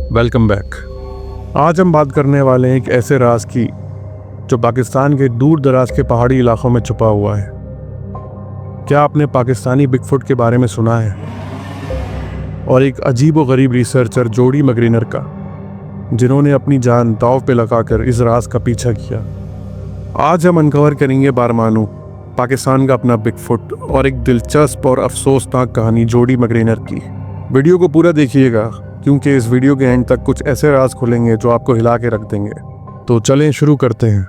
Welcome back. आज हम बात करने वाले हैं एक ऐसे राज की जो पाकिस्तान के दूर दराज के पहाड़ी इलाकों में छुपा हुआ है। क्या आपने पाकिस्तानी बिगफुट के बारे में सुना है? और एक अजीब व गरीब रिसर्चर जोडी मकग्रेनर का, जिन्होंने अपनी जान दांव पे लगाकर इस राज का पीछा किया। आज हम अनकवर करेंगे बारमानू, पाकिस्तान का अपना बिगफुट, और एक दिलचस्प और अफसोसनाक कहानी जोडी मकग्रेनर की। वीडियो को पूरा देखिएगा क्योंकि इस वीडियो के एंड तक कुछ ऐसे राज खुलेंगे जो आपको हिला के रख देंगे। तो चलें शुरू करते हैं।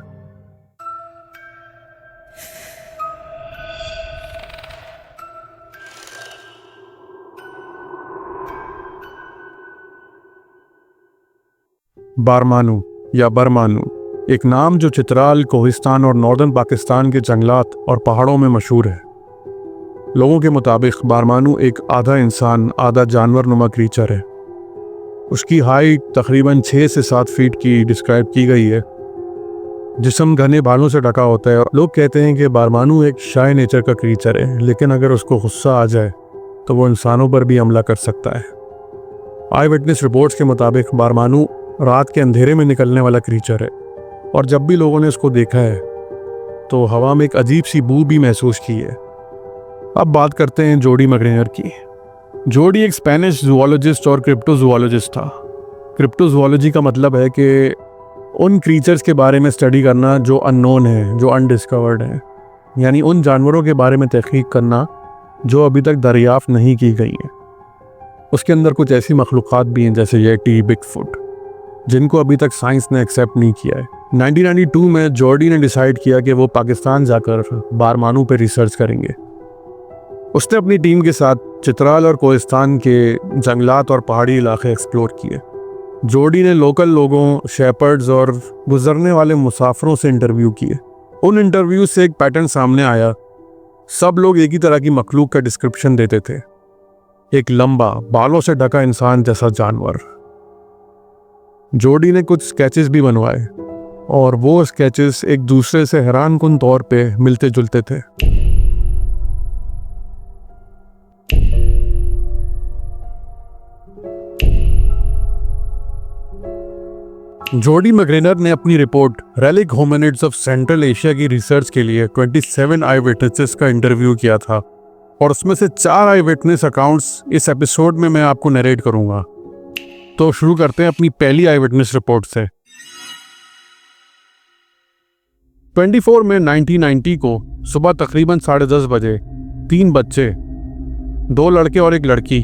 बारमानू या बरमानू एक नाम जो चित्राल, कोहिस्तान और नॉर्दर्न पाकिस्तान के जंगलात और पहाड़ों में मशहूर है। लोगों के मुताबिक बारमानू एक आधा इंसान आधा जानवर नुमा क्रीचर है। उसकी हाइट तकरीबन 6 से 7 फीट की डिस्क्राइब की गई है। जिस्म घने बालों से ढका होता है और लोग कहते हैं कि बारमानू एक शाय नेचर का क्रीचर है, लेकिन अगर उसको गुस्सा आ जाए तो वो इंसानों पर भी हमला कर सकता है। आई विटनेस रिपोर्ट्स के मुताबिक बारमानू रात के अंधेरे में निकलने वाला क्रीचर है और जब भी लोगों ने उसको देखा है तो हवा में एक अजीब सी बू भी महसूस की है। अब बात करते हैं जोडी मकग्रेनर की। जोडी एक स्पेनिश जूलॉजिस्ट और क्रिप्टोजूलॉजिस्ट था। क्रिप्टोजूलॉजी का मतलब है कि उन क्रीचर्स के बारे में स्टडी करना जो अननोन है, जो अनडिस्कवर्ड है, यानी उन जानवरों के बारे में तहकीक करना जो अभी तक दरियाफ्त नहीं की गई हैं। उसके अंदर कुछ ऐसी मखलूक़ात भी हैं जैसे येटी, बिगफुट, जिनको अभी तक साइंस ने एक्सेप्ट नहीं किया है। 1992 में जोडी ने डिसाइड किया कि वो पाकिस्तान जाकर बारमानू पे रिसर्च करेंगे। उसने अपनी टीम के साथ चित्राल और कोहिस्तान के जंगलात और पहाड़ी इलाके एक्सप्लोर किए। जोडी ने लोकल लोगों, शेपर्ड्स और गुजरने वाले मुसाफिरों से इंटरव्यू किए। उन इंटरव्यू से एक पैटर्न सामने आया। सब लोग एक ही तरह की मखलूक का डिस्क्रिप्शन देते थे, एक लंबा, बालों से ढका इंसान जैसा जानवर। जोडी ने कुछ स्केचेस भी बनवाए और वो स्केचेस एक दूसरे से हैरानकुन तौर पे मिलते जुलते थे। जोडी मकग्रेनर ने अपनी report relic hominids of central Asia की रिसर्च के लिए 27 आई विटनेसेस का इंटरव्यू किया था और उसमें से 4 आई विटनेस अकाउंट्स इस एपिसोड में मैं आपको नरेट करूंगा। तो शुरू करते हैं अपनी पहली आई विटनेस रिपोर्ट से। 24 मई 1990 को सुबह तकरीबन 10:30 बजे 3 बच्चे, 2 लड़के और एक लड़की,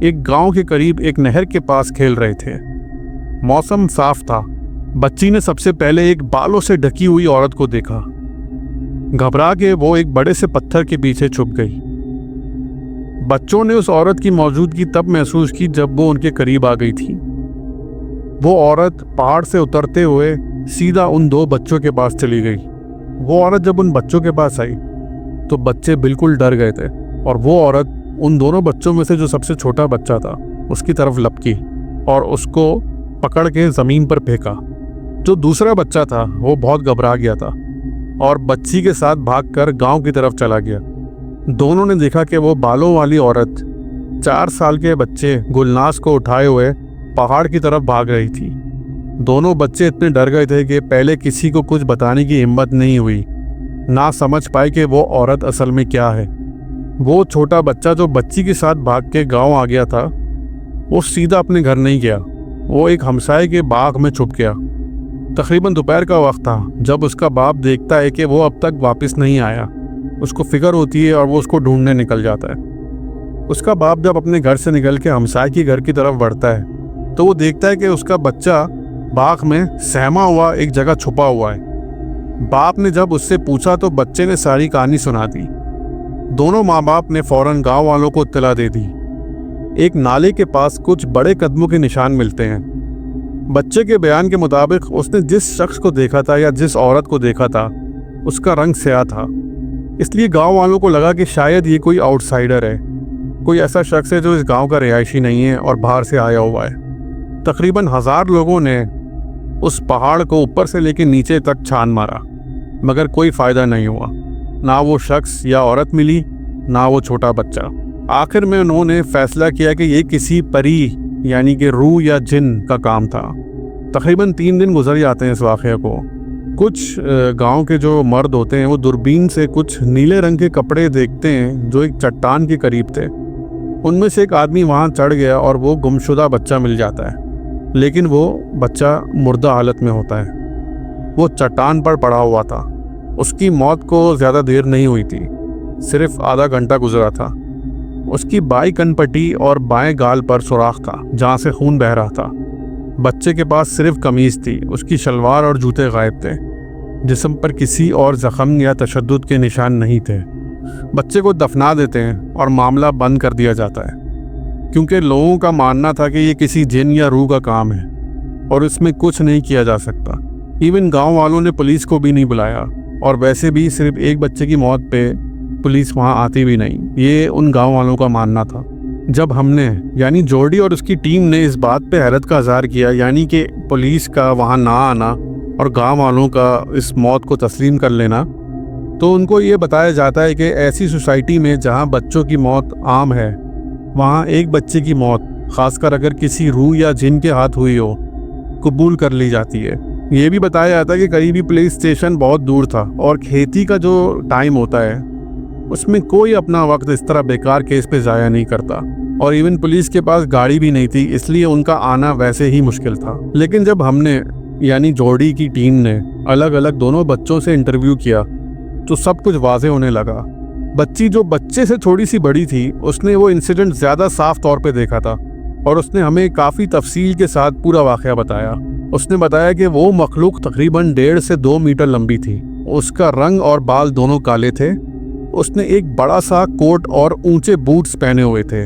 एक गांव के करीब एक नहर के पास खेल रहे थे। मौसम साफ था। बच्ची ने सबसे पहले एक बालों से ढकी हुई औरत को देखा। घबरा के वो एक बड़े से पत्थर के पीछे छुप गई। बच्चों ने उस औरत की मौजूदगी तब महसूस की जब वो उनके करीब आ गई थी। वो औरत पहाड़ से उतरते हुए सीधा उन 2 बच्चों के पास चली गई। वो औरत जब उन बच्चों के पास आई तो बच्चे बिल्कुल डर गए थे और वो औरत उन दोनों बच्चों में से जो सबसे छोटा बच्चा था उसकी तरफ लपकी और उसको पकड़ के ज़मीन पर फेंका। जो दूसरा बच्चा था वो बहुत घबरा गया था और बच्ची के साथ भागकर गांव की तरफ चला गया। दोनों ने देखा कि वो बालों वाली औरत 4 साल के बच्चे गुलनास को उठाए हुए पहाड़ की तरफ भाग रही थी। दोनों बच्चे इतने डर गए थे कि पहले किसी को कुछ बताने की हिम्मत नहीं हुई, ना समझ पाए कि वो औरत असल में क्या है। वो छोटा बच्चा जो बच्ची के साथ भाग के गाँव आ गया था वो सीधा अपने घर नहीं गया, वो एक हमसाये के बाग में छुप गया। तकरीबन दोपहर का वक्त था जब उसका बाप देखता है कि वो अब तक वापस नहीं आया। उसको फिक्र होती है और वो उसको ढूंढने निकल जाता है। उसका बाप जब अपने घर से निकल के हमसाये के घर की तरफ बढ़ता है तो वो देखता है कि उसका बच्चा बाग में सहमा हुआ एक जगह छुपा हुआ है। बाप ने जब उससे पूछा तो बच्चे ने सारी कहानी सुना दी। दोनों माँ बाप ने फौरन गाँव वालों को इत्तला दे दी। एक नाले के पास कुछ बड़े कदमों के निशान मिलते हैं। बच्चे के बयान के मुताबिक उसने जिस शख्स को देखा था या जिस औरत को देखा था उसका रंग स्याह था, इसलिए गांव वालों को लगा कि शायद ये कोई आउटसाइडर है, कोई ऐसा शख्स है जो इस गांव का रिहायशी नहीं है और बाहर से आया हुआ है। तकरीबन 1000 लोगों ने उस पहाड़ को ऊपर से लेकर नीचे तक छान मारा, मगर कोई फ़ायदा नहीं हुआ। ना वो शख्स या औरत मिली, ना वो छोटा बच्चा। आखिर में उन्होंने फैसला किया कि ये किसी परी यानी कि रूह या जिन का काम था। तकरीबन 3 दिन गुजर जाते हैं इस वाक़े को। कुछ गांव के जो मर्द होते हैं वो दूरबीन से कुछ नीले रंग के कपड़े देखते हैं जो एक चट्टान के करीब थे। उनमें से एक आदमी वहां चढ़ गया और वो गुमशुदा बच्चा मिल जाता है, लेकिन वो बच्चा मुर्दा हालत में होता है। वो चट्टान पर पड़ा हुआ था। उसकी मौत को ज़्यादा देर नहीं हुई थी, सिर्फ आधा घंटा गुजरा था। उसकी बाई कनपट्टी और बाएं गाल पर सुराख था जहाँ से खून बह रहा था। बच्चे के पास सिर्फ कमीज़ थी, उसकी शलवार और जूते गायब थे। जिस्म पर किसी और ज़ख्म या तशद्दुद के निशान नहीं थे। बच्चे को दफना देते हैं और मामला बंद कर दिया जाता है, क्योंकि लोगों का मानना था कि ये किसी जिन या रूह का काम है और इसमें कुछ नहीं किया जा सकता। इवन गांव वालों ने पुलिस को भी नहीं बुलाया, और वैसे भी सिर्फ एक बच्चे की मौत पे पुलिस वहां आती भी नहीं, ये उन गांव वालों का मानना था। जब हमने यानी जॉर्डी और उसकी टीम ने इस बात पे हैरत का इज़हार किया, यानी कि पुलिस का वहां ना आना और गांव वालों का इस मौत को तस्लीम कर लेना, तो उनको ये बताया जाता है कि ऐसी सोसाइटी में जहां बच्चों की मौत आम है, वहां एक बच्चे की मौत, खासकर अगर किसी रूह या जिन के हाथ हुई हो, कबूल कर ली जाती है। ये भी बताया जाता है कि करीबी पुलिस स्टेशन बहुत दूर था और खेती का जो टाइम होता है उसमें कोई अपना वक्त इस तरह बेकार केस पे ज़ाया नहीं करता, और इवन पुलिस के पास गाड़ी भी नहीं थी, इसलिए उनका आना वैसे ही मुश्किल था। लेकिन जब हमने यानी जॉर्डी की टीम ने अलग अलग दोनों बच्चों से इंटरव्यू किया तो सब कुछ वाज़े होने लगा। बच्ची जो बच्चे से थोड़ी सी बड़ी थी, उसने वो इंसिडेंट ज़्यादा साफ तौर पे देखा था और उसने हमें काफ़ी तफसील के साथ पूरा वाक़या बताया। उसने बताया कि वो मखलूक तकरीबन 1.5 से 2 मीटर लंबी थी। उसका रंग और बाल दोनों काले थे। उसने एक बड़ा सा कोट और ऊंचे बूट्स पहने हुए थे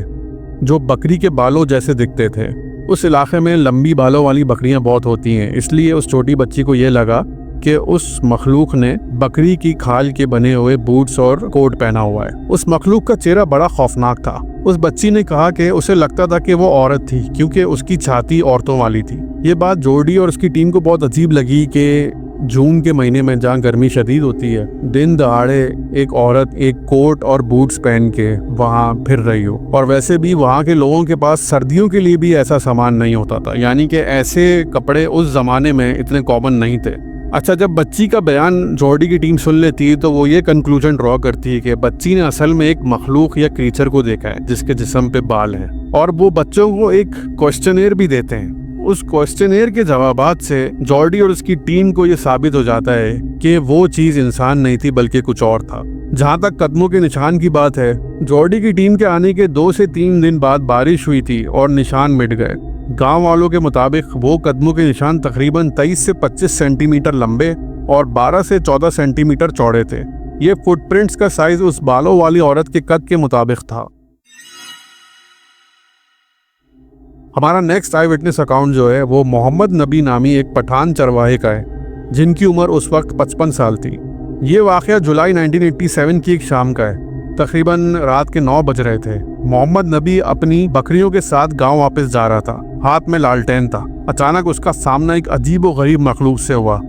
जो बकरी के बालों जैसे दिखते थे। उस इलाके में लंबी बालों वाली बकरियां बहुत होती हैं, इसलिए उस छोटी बच्ची को ये लगा कि उस मखलूक ने बकरी की खाल के बने हुए बूट्स और कोट पहना हुआ है। उस मखलूक का चेहरा बड़ा खौफनाक था। उस बच्ची ने कहा कि उसे लगता था कि वो औरत थी, क्योंकि उसकी छाती औरतों वाली थी। ये बात जॉर्डी और उसकी टीम को बहुत अजीब लगी कि जून के महीने में जहाँ गर्मी शदीद होती है, दिन दहाड़े एक औरत एक कोट और बूट्स पहन के वहाँ फिर रही हो, और वैसे भी वहाँ के लोगों के पास सर्दियों के लिए भी ऐसा सामान नहीं होता था, यानी कि ऐसे कपड़े उस जमाने में इतने कॉमन नहीं थे। अच्छा, जब बच्ची का बयान जॉर्डी की टीम सुन लेती है तो वो ये कंक्लूजन ड्रॉ करती है कि बच्ची ने असल में एक मखलूक या क्रीचर को देखा है जिसके जिस्म पे बाल है, और वो बच्चों को एक क्वेश्चनेयर भी देते हैं। उस क्वेश्चनेयर के जवाबात से जॉर्डी और उसकी टीम को ये साबित हो जाता है कि वो चीज़ इंसान नहीं थी बल्कि कुछ और था। जहाँ तक कदमों के निशान की बात है, जॉर्डी की टीम के आने के 2 से 3 दिन बाद बारिश हुई थी और निशान मिट गए। गांव वालों के मुताबिक वो कदमों के निशान तकरीबन 23 से 25 सेंटीमीटर लंबे और 12 से 14 सेंटीमीटर चौड़े थे। ये फुटप्रिंट्स का साइज उस बालों वाली औरत के कद के मुताबिक था। हमारा नेक्स्ट आई विटनेस अकाउंट जो है वो मोहम्मद नबी नामी एक पठान चरवाहे का है, जिनकी उम्र उस वक्त 55 साल थी। ये वाक़या जुलाई 1987 की एक शाम का है। तकरीबन रात के 9 बज रहे थे। मोहम्मद नबी अपनी बकरियों के साथ गांव वापस जा रहा था। हाथ में लालटेन था। अचानक उसका सामना एक अजीब व गरीब मखलूक से हुआ।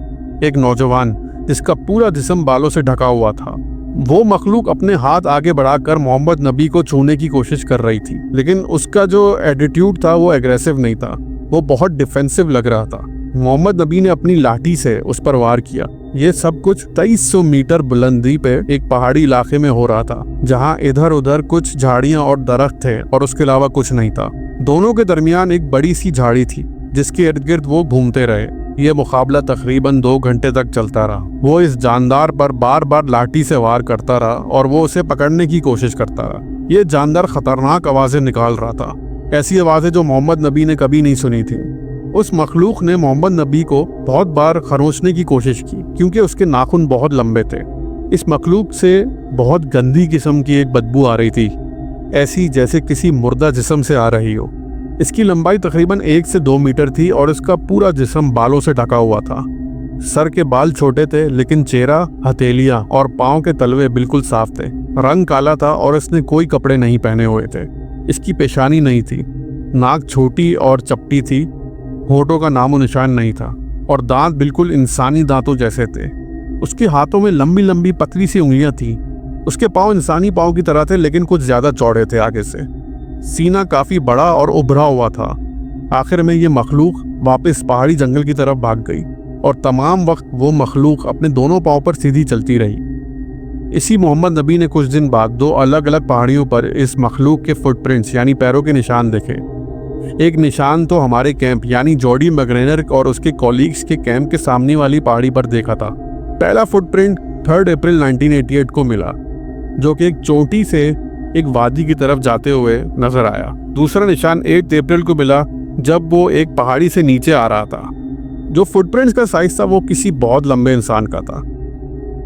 एक नौजवान जिसका पूरा जिस्म बालों से ढका हुआ था। वो मखलूक अपने हाथ आगे बढ़ाकर मोहम्मद नबी को छूने की कोशिश कर रही थी, लेकिन उसका जो एटीट्यूड था वो एग्रेसिव नहीं था, वो बहुत डिफेंसिव लग रहा था। मोहम्मद नबी ने अपनी लाठी से उस पर वार किया। ये सब कुछ 2300 मीटर बुलंदी पे एक पहाड़ी इलाके में हो रहा था, जहाँ इधर उधर कुछ झाड़ियाँ और दरख्त थे और उसके अलावा कुछ नहीं था। दोनों के दरमियान एक बड़ी सी झाड़ी थी जिसके इर्द गिर्द वो घूमते रहे। ये मुकाबला तकरीबन 2 घंटे तक चलता रहा। वो इस जानदार पर बार बार लाठी से वार करता रहा और वो उसे पकड़ने की कोशिश करता रहा। ये जानदार खतरनाक आवाज़ें निकाल रहा था, ऐसी आवाज़ें जो मोहम्मद नबी ने कभी नहीं सुनी थी। उस मखलूक ने मोहम्मद नबी को बहुत बार खरोंचने की कोशिश की, क्योंकि उसके नाखून बहुत लंबे थे। इस मखलूक से बहुत गंदी किस्म की एक बदबू आ रही थी, ऐसी जैसे किसी मुर्दा जिस्म से आ रही हो। इसकी लंबाई तकरीबन 1 से 2 मीटर थी और इसका पूरा जिस्म बालों से ढका हुआ था। सर के बाल छोटे थे, लेकिन चेहरा, हथेलियां और पाँव के तलवे बिल्कुल साफ थे। रंग काला था और इसने कोई कपड़े नहीं पहने हुए थे। इसकी पेशानी नहीं थी, नाक छोटी और चपटी थी, होठों का नामो निशान नहीं था और दांत बिल्कुल इंसानी दांतों जैसे थे। उसके हाथों में लंबी लंबी पतली सी उंगलियां थीं। उसके पाँव इंसानी पाँव की तरह थे, लेकिन कुछ ज़्यादा चौड़े थे आगे से। सीना काफ़ी बड़ा और उभरा हुआ था आखिर में ये मखलूक वापस पहाड़ी जंगल की तरफ भाग गई और तमाम वक्त वो मखलूक अपने दोनों पाँव पर सीधी चलती रही। इसी मोहम्मद नबी ने कुछ दिन बाद 2 अलग अलग पहाड़ियों पर इस मखलूक के फुटप्रिंट्स यानी पैरों के निशान देखे। एक निशान तो हमारे कैंप यानी जॉडी मैकग्रेनर और उसके कॉलीग्स के कैंप के सामने वाली पहाड़ी पर देखा था। पहला फुटप्रिंट 3 अप्रैल 1988 को मिला, जो कि एक चोटी से एक वादी की तरफ जाते हुए नजर आया। दूसरा निशान 8 अप्रैल को मिला, जब वो एक पहाड़ी से नीचे आ रहा था। जो फुटप्रिंट्स का साइज था वो किसी बहुत लंबे इंसान का था,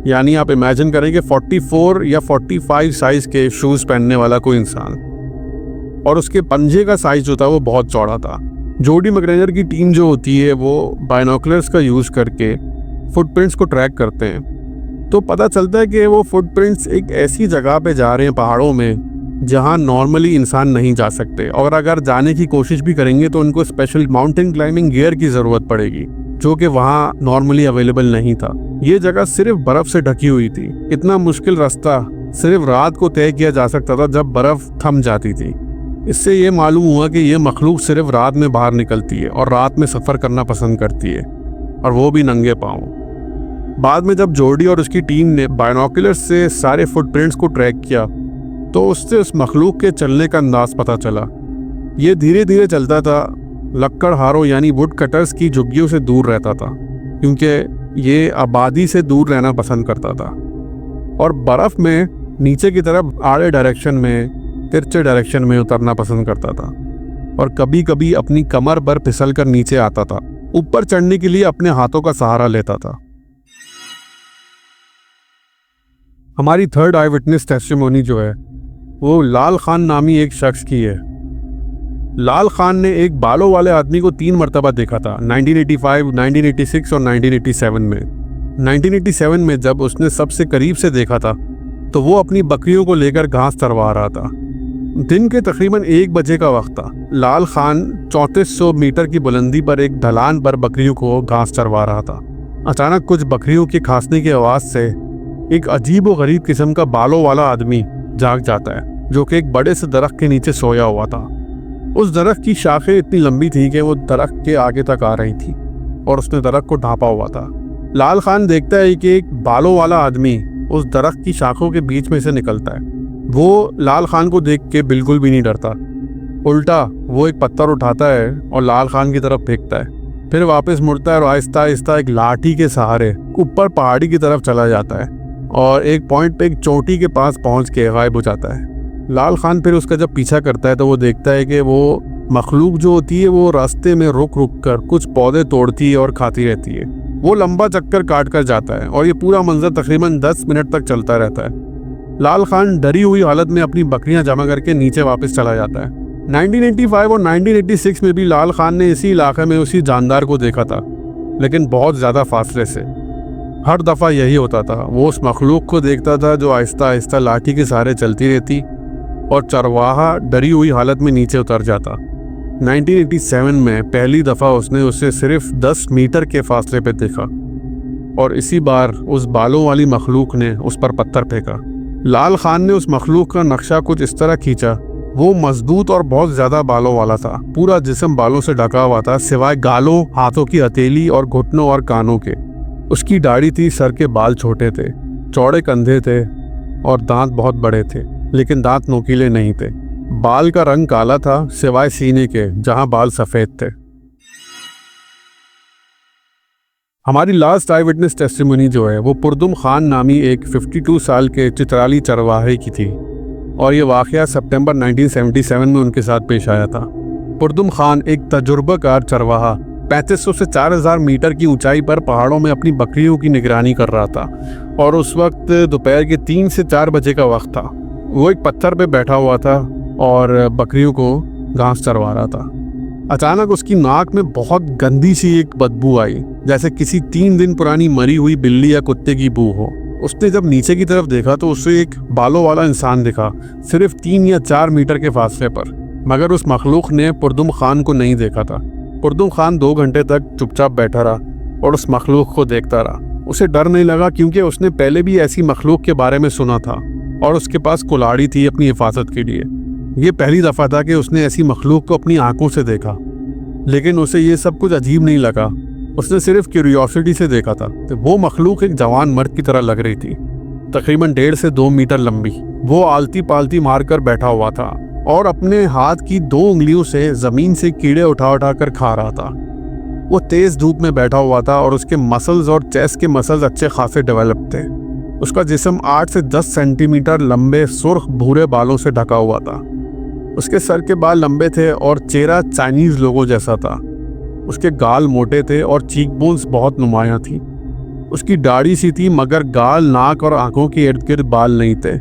यानी आप इमेजिन करें कि 44 या 45 साइज के शूज पहनने वाला कोई इंसान, और उसके पंजे का साइज जो था वो बहुत चौड़ा था। जॉडी मैकग्रेनर की टीम जो होती है वो बाइनोकुलर्स का यूज करके फुटप्रिंट्स को ट्रैक करते हैं, तो पता चलता है कि वो फुटप्रिंट्स एक ऐसी जगह पे जा रहे हैं पहाड़ों में जहां नॉर्मली इंसान नहीं जा सकते, और अगर जाने की कोशिश भी करेंगे तो उनको स्पेशल माउंटेन क्लाइंबिंग गियर की ज़रूरत पड़ेगी, जो कि वहां नॉर्मली अवेलेबल नहीं था। ये जगह सिर्फ बर्फ़ से ढकी हुई थी। इतना मुश्किल रास्ता सिर्फ रात को तय किया जा सकता था जब बर्फ़ थम जाती थी। इससे ये मालूम हुआ कि ये मखलूक सिर्फ रात में बाहर निकलती है और रात में सफ़र करना पसंद करती है, और वो भी नंगे पाँव। बाद में जब जॉडी और उसकी टीम ने बाइनोकुलर्स से सारे फुटप्रिंट्स को ट्रैक किया तो उससे उस मखलूक के चलने का अंदाज पता चला। ये धीरे धीरे चलता था, लकड़हारों यानी वुड कटर्स की झुग्गियों से दूर रहता था, क्योंकि ये आबादी से दूर रहना पसंद करता था, और बर्फ़ में नीचे की तरफ आड़े डायरेक्शन में, तिरछे डायरेक्शन में उतरना पसंद करता था, और कभी कभी अपनी कमर पर फिसल कर नीचे आता था। ऊपर चढ़ने के लिए अपने हाथों का सहारा लेता था। हमारी 3rd आई विटनेस टेस्टिमोनी जो है वो लाल खान नामी एक शख्स की है। लाल खान ने एक बालों वाले आदमी को 3 मरतबा देखा था, 1985, 1986 और 1987 में। 1987 में जब उसने सबसे करीब से देखा था तो वो अपनी बकरियों को लेकर घास चरवा रहा था। दिन के तकरीबन 1 बजे का वक्त था। लाल खान 3400 मीटर की बुलंदी पर एक ढलान पर बकरियों को घास चरवा रहा था। अचानक कुछ बकरियों के खांसने की आवाज़ से एक अजीब व गरीब किस्म का बालों वाला आदमी जाग जाता है, जो कि एक बड़े से दरख्त के नीचे सोया हुआ था। उस दरख्त की शाखें इतनी लंबी थी कि वो दरख्त के आगे तक आ रही थी, और उसने दरख्त को ढांपा हुआ था। लाल खान देखता है कि एक बालों वाला आदमी उस दरख्त की शाखों के बीच में से निकलता है। वो लाल खान को देख के बिल्कुल भी नहीं डरता, उल्टा वो एक पत्थर उठाता है और लाल खान की तरफ फेंकता है, फिर वापस मुड़ता है और आहिस्ता आहिस्ता एक लाठी के सहारे ऊपर पहाड़ी की तरफ चला जाता है, और एक पॉइंट पे एक चोटी के पास पहुंच के गायब हो जाता है। लाल खान फिर उसका जब पीछा करता है तो वो देखता है कि वो मखलूक जो होती है वो रास्ते में रुक रुक कर कुछ पौधे तोड़ती है और खाती रहती है। वो लंबा चक्कर काट कर जाता है और ये पूरा मंजर तकरीबन 10 मिनट तक चलता रहता है। लाल खान डरी हुई हालत में अपनी बकरियां जमा करके नीचे वापस चला जाता है। 1985 और 1986 में भी लाल खान ने इसी इलाके में उसी जानदार को देखा था, लेकिन बहुत ज़्यादा फासले से। हर दफ़ा यही होता था, वो उस मखलूक को देखता था जो आहिस्ता आहिस्ता लाठी के सहारे चलती रहती और चरवाहा डरी हुई हालत में नीचे उतर जाता। 1987 में पहली दफ़ा उसने उसे सिर्फ 10 मीटर के फासले पे देखा, और इसी बार उस बालों वाली मखलूक ने उस पर पत्थर फेंका। लाल खान ने उस मखलूक का नक्शा कुछ इस तरह खींचा। वो मजबूत और बहुत ज़्यादा बालों वाला था, पूरा जिस्म बालों से ढका हुआ था सिवाय गालों, हाथों की हथेली और घुटनों और कानों के। उसकी दाढ़ी थी, सर के बाल छोटे थे, चौड़े कंधे थे और दांत बहुत बड़े थे, लेकिन दांत नोकीले नहीं थे। बाल का रंग काला था सिवाय सीने के, जहां बाल सफ़ेद थे। हमारी लास्ट आई विटनेस टेस्टिमोनी जो है वो पुरदुम खान नामी एक 52 साल के चित्राली चरवाहे की थी, और ये वाक़या सितंबर 1977 में उनके साथ पेश आया था। पुरदुम खान एक तजुर्बाकार चरवाहा 3500 से 4000 मीटर की ऊंचाई पर पहाड़ों में अपनी बकरियों की निगरानी कर रहा था, और उस वक्त दोपहर के 3 से 4 बजे का वक्त था। वो एक पत्थर पे बैठा हुआ था और बकरियों को घास चरवा रहा था। अचानक उसकी नाक में बहुत गंदी सी एक बदबू आई, जैसे किसी 3 दिन पुरानी मरी हुई बिल्ली या कुत्ते की बू हो। उसने जब नीचे की तरफ देखा तो उसे एक बालों वाला इंसान दिखा, सिर्फ 3 या 4 मीटर के फासले पर, मगर उस मखलूक ने पुरदुम खान को नहीं देखा था। पुरदुम खान 2 घंटे तक चुपचाप बैठा रहा और उस मखलूक को देखता रहा। उसे डर नहीं लगा, क्योंकि उसने पहले भी ऐसी मखलूक के बारे में सुना था और उसके पास कुल्हाड़ी थी अपनी हिफाजत के लिए। ये पहली दफ़ा था कि उसने ऐसी मखलूक को अपनी आंखों से देखा। लेकिन उसे ये सब कुछ अजीब नहीं लगा। उसने सिर्फ क्यूरियोसिटी से देखा था। तो वो मखलूक एक जवान मर्द की तरह लग रही थी, तकरीबन 1.5 से 2 मीटर लंबी। वो आलती पालती मारकर बैठा हुआ था और अपने हाथ की 2 उंगलियों से जमीन से कीड़े उठा उठा कर खा रहा था। वो तेज धूप में बैठा हुआ था और उसके मसल्स और चेस्ट के मसल्स अच्छे खासे डेवलप थे। उसका जिस्म 8 से 10 सेंटीमीटर लंबे सुर्ख भूरे बालों से ढका हुआ था। उसके सर के बाल लंबे थे और चेहरा चाइनीज लोगों जैसा था। उसके गाल मोटे थे और चीक बोन्स बहुत नुमायां थी। उसकी दाढ़ी सी थी मगर गाल, नाक और आंखों के इर्द गिर्द बाल नहीं थे।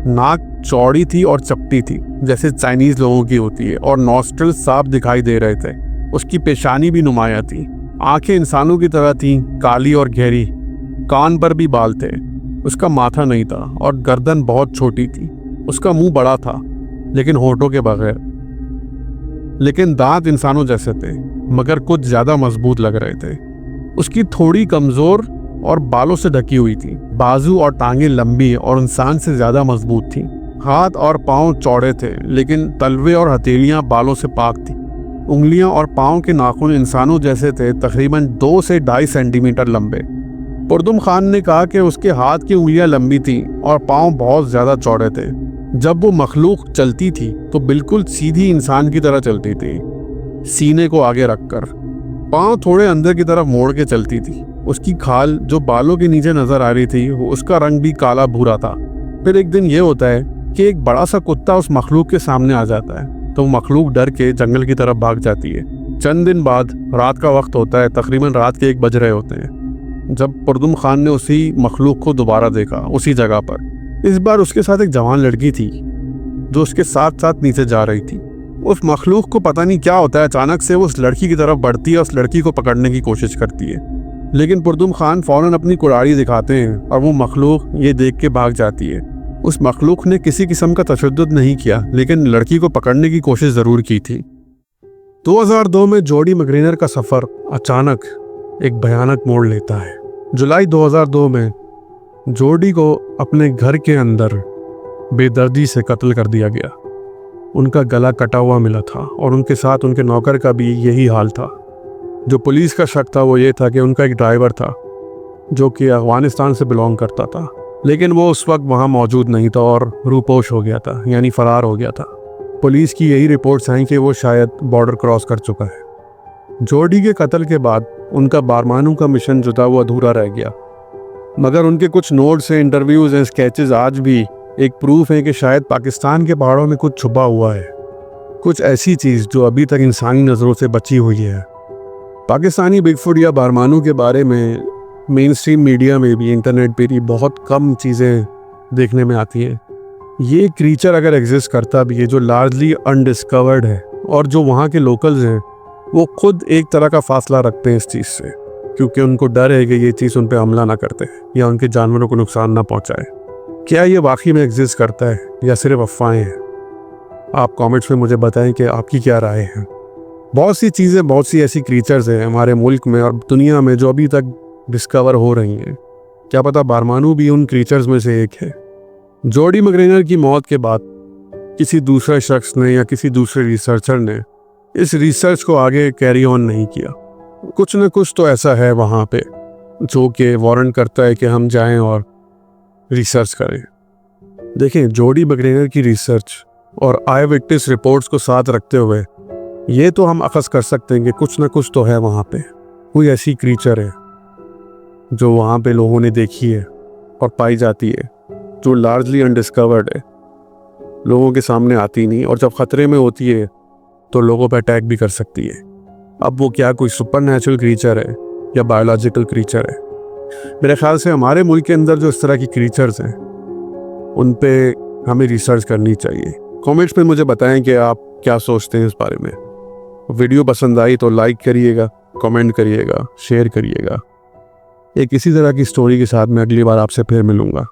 नाक चौड़ी थी और चपटी थी जैसे चाइनीज लोगों की होती है और नॉस्ट्रिल साफ दिखाई दे रहे थे। उसकी पेशानी भी नुमायां थी। आंखें इंसानों की तरह थीं, काली और गहरी। कान पर भी बाल थे। उसका माथा नहीं था और गर्दन बहुत छोटी थी। उसका मुंह बड़ा था लेकिन होठों के बगैर। लेकिन दांत इंसानों जैसे थे मगर कुछ ज्यादा मजबूत लग रहे थे। उसकी थोड़ी कमजोर और बालों से ढकी हुई थी। बाजू और टांगें लंबी और इंसान से ज्यादा मजबूत थीं। हाथ और पांव चौड़े थे लेकिन तलवे और हथेलियां बालों से पाक थीं। उंगलियां और पांव के नाखून इंसानों जैसे थे, तकरीबन 2 से 2.5 सेंटीमीटर लंबे। पुरदुम खान ने कहा कि उसके हाथ की उंगलियां लंबी थीं और पांव बहुत ज्यादा चौड़े थे। जब वो मखलूक चलती थी तो बिल्कुल सीधी इंसान की तरह चलती थी, सीने को आगे रखकर। पांव थोड़े अंदर की तरफ मोड़ के चलती थी। उसकी खाल जो बालों के नीचे नजर आ रही थी उसका रंग भी काला भूरा था। फिर एक दिन ये होता है कि एक बड़ा सा कुत्ता उस मखलूक के सामने आ जाता है तो मखलूक डर के जंगल की तरफ भाग जाती है। चंद दिन बाद रात का वक्त होता है, तकरीबन रात के 1 बज रहे होते हैं जब पुरदुम खान ने उसी मखलूक को दोबारा देखा, उसी जगह पर। इस बार उसके साथ एक जवान लड़की थी जो उसके साथ साथ नीचे जा रही थी। उस मखलूक को पता नहीं क्या होता है, अचानक से वो उस लड़की की तरफ बढ़ती है और उस लड़की को पकड़ने की कोशिश करती है। लेकिन पुरदुम खान फौरन अपनी कुड़ारी दिखाते हैं और वो मखलूक ये देख के भाग जाती है। उस मखलूक ने किसी किस्म का तशद्दुद नहीं किया लेकिन लड़की को पकड़ने की कोशिश जरूर की थी। 2002 में जोडी मकग्रेनर का सफर अचानक एक भयानक मोड़ लेता है। जुलाई 2002 में जोडी को अपने घर के अंदर बेदर्दी से कत्ल कर दिया गया। उनका गला कटा हुआ मिला था और उनके साथ उनके नौकर का भी यही हाल था। जो पुलिस का शक था वो ये था कि उनका एक ड्राइवर था जो कि अफगानिस्तान से बिलोंग करता था, लेकिन वो उस वक्त वहाँ मौजूद नहीं था और रूपोश हो गया था, यानी फरार हो गया था। पुलिस की यही रिपोर्ट्स आई कि वो शायद बॉर्डर क्रॉस कर चुका है। जोडी के कत्ल के बाद उनका बारमानू का मिशन जो था वो अधूरा रह गया, मगर उनके कुछ नोट्स हैं, इंटरव्यूज हैं, स्केचेस आज भी एक प्रूफ है कि शायद पाकिस्तान के पहाड़ों में कुछ छुपा हुआ है, कुछ ऐसी चीज़ जो अभी तक इंसानी नज़रों से बची हुई है। पाकिस्तानी बिगफुट या बारमानू के बारे में मेन स्ट्रीम मीडिया में भी, इंटरनेट पे भी बहुत कम चीज़ें देखने में आती हैं। ये क्रीचर अगर एग्जिस्ट करता भी है जो लार्जली अनडिस्कवर्ड है और जो वहाँ के लोकल्स हैं वो खुद एक तरह का फासला रखते हैं इस चीज़ से, क्योंकि उनको डर है कि ये चीज़ उन पर हमला ना करते या उनके जानवरों को नुकसान ना पहुँचाए। क्या ये वाकई में एग्जिस्ट करता है या सिर्फ अफवाहें हैं? आप कमेंट्स में मुझे बताएं कि आपकी क्या राय है। बहुत सी चीज़ें, बहुत सी ऐसी क्रीचर्स हैं हमारे मुल्क में और दुनिया में जो अभी तक डिस्कवर हो रही हैं। क्या पता बारमानू भी उन क्रीचर्स में से एक है। जोडी मकग्रेनर की मौत के बाद किसी दूसरे शख्स ने या किसी दूसरे रिसर्चर ने इस रिसर्च को आगे कैरी ऑन नहीं किया। कुछ न कुछ तो ऐसा है वहाँ पे जो कि वारंट करता है कि हम जाएं और रिसर्च करें। देखें, जोडी मकग्रेनर की रिसर्च और आई विटनेस रिपोर्ट्स को साथ रखते हुए ये तो हम अखज़ कर सकते हैं कि कुछ न कुछ तो है वहाँ पे, कोई ऐसी क्रीचर है जो वहाँ पे लोगों ने देखी है और पाई जाती है, जो लार्जली अनडिस्कवर्ड है, लोगों के सामने आती नहीं और जब ख़तरे में होती है तो लोगों पर अटैक भी कर सकती है। अब वो क्या कोई सुपर नेचुरल क्रीचर है या बायोलॉजिकल क्रीचर है? मेरे ख्याल से हमारे मुल्क के अंदर जो इस तरह की क्रीचर्स हैं उन पे हमें रिसर्च करनी चाहिए। कमेंट्स में मुझे बताएं कि आप क्या सोचते हैं इस बारे में। वीडियो पसंद आई तो लाइक करिएगा, कमेंट करिएगा, शेयर करिएगा। एक इसी तरह की स्टोरी के साथ मैं अगली बार आपसे फिर मिलूँगा।